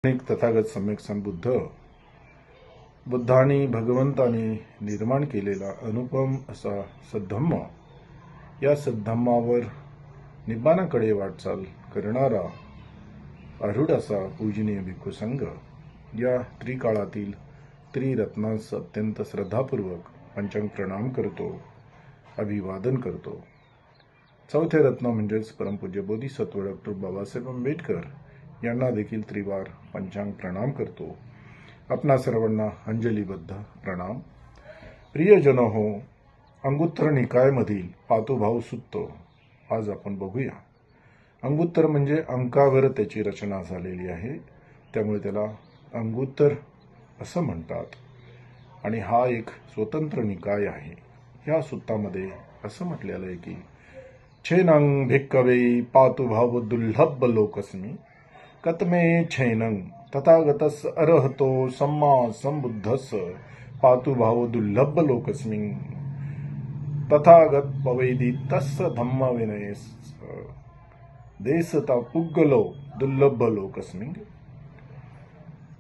एक तथागत सम्यक संबुद्ध बुद्धांनी भगवंतांनी निर्माण केलेला अनुपम असा सद्धम्म, या सद्धम्मावर निब्बाणाकडे वाटचाल करणारा आरूढ असा पूजनीय भिक्खू संघ या त्रिकाळातील त्रिरत्नांस अत्यंत श्रद्धापूर्वक पंचांग प्रणाम करतो, अभिवादन करतो। चौथे रत्न म्हणजेच परमपूज्य बोधिसत्व डॉ. बाबासाहेब आंबेडकर यांना देखील त्रिवार पंचांग प्रणाम करतो। आपणा सर्वांना अंजलीबद्ध प्रणाम। प्रियजन हो, अंगुत्तर निकायमधील पातुभाव सुत्त आज आपण बघूया। अंगुत्तर म्हणजे अंकावर त्याची रचना झालेली आहे, त्यामुळे त्याला अंगुत्तर असं म्हणतात आणि हा एक स्वतंत्र निकाय आहे। या सुत्तामध्ये असं म्हटलेलं आहे की छेनंग भिक्कवे पातुभाव दुर्लभ लोकस्मी कतमे छेनंग तथागतस अरहतो सम्मा संबुद्धस पातुभाव दुर्लभ लोकस्मिं तथागत पवैदी तस् धम्म विनयस देसता पुग्गलो दुर्लभ लोकस्मिं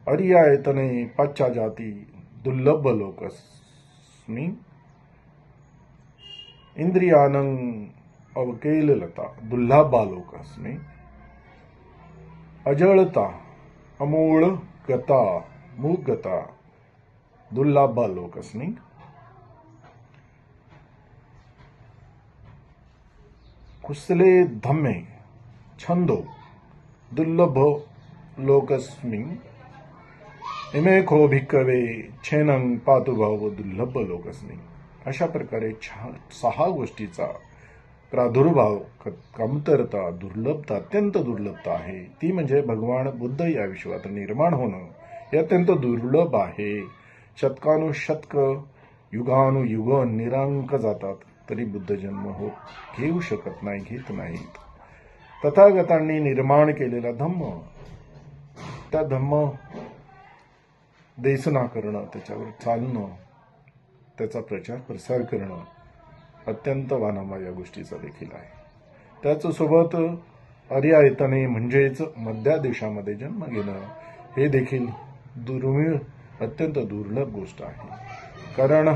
अर्यायतने पच्चा जाती दुर्लभ लोकस्मिं इंद्रियानंग अवकेललता दुर्लभा लोकस्मिं अजळता अमूळ गता मुगता दुर्लभा लोकस्मिं कुशले धम्मे छंदो दुर्लभ लोकस्मिं इमे खो भिक्कवे छेनंग पातुभाव दुर्लभ लोकस्मिं। अशा प्रकारे 6 गोष्टीचा प्रादुर्भाव, कमतरता, दुर्लभता, अत्यंत दुर्लभता आहे। ती म्हणजे भगवान बुद्ध या विश्वात निर्माण होणं हे अत्यंत दुर्लभ आहे। शतकानुशतक युगानुयुग निरांक जातात तरी बुद्ध जन्म घेऊ शकत नाही, घेत नाहीत। तथागतांनी निर्माण केलेला धम्म, त्या धम्म देशना करणं, त्याच्यावर चालणं, त्याचा प्रचार प्रसार करणं अत्यंत वानामा या गोष्टीचा देखील आहे। त्याचसोबत अर्यायतने म्हणजेच मध्या देशामध्ये जन्म घेणं हे देखील दुर्मिळ, अत्यंत दुर्लभ गोष्ट आहे। कारण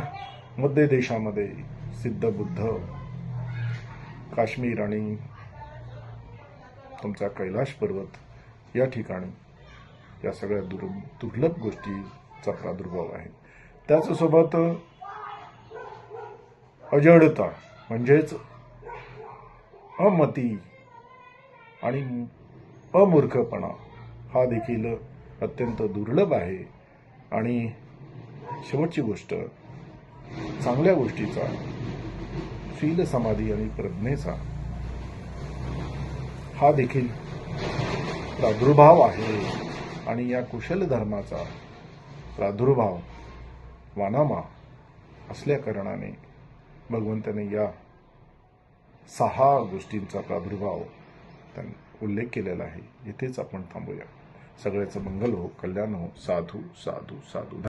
मध्य देशामध्ये सिद्ध बुद्ध, काश्मीर आणि तुमचा कैलाश पर्वत या ठिकाणी या सगळ्या दुर्लभ गोष्टीचा प्रादुर्भाव आहे। त्याचसोबत अजडता म्हणजेच अमती आणि अमूर्खपणा हा देखील अत्यंत दुर्लभ आहे। आणि शेवटची गोष्ट चांगल्या गोष्टीचा, शील समाधी आणि प्रज्ञेचा हा देखील प्रादुर्भाव आहे। आणि या कुशल धर्माचा प्रादुर्भाव वानामा असल्या कारणाने भगवंताने या 6 गोष्टींचा प्रादुर्भाव उल्लेख केलेला आहे। इथेच आपण थांबूया। सगळ्याचं मंगल हो, कल्याण हो। साधू साधू साधू।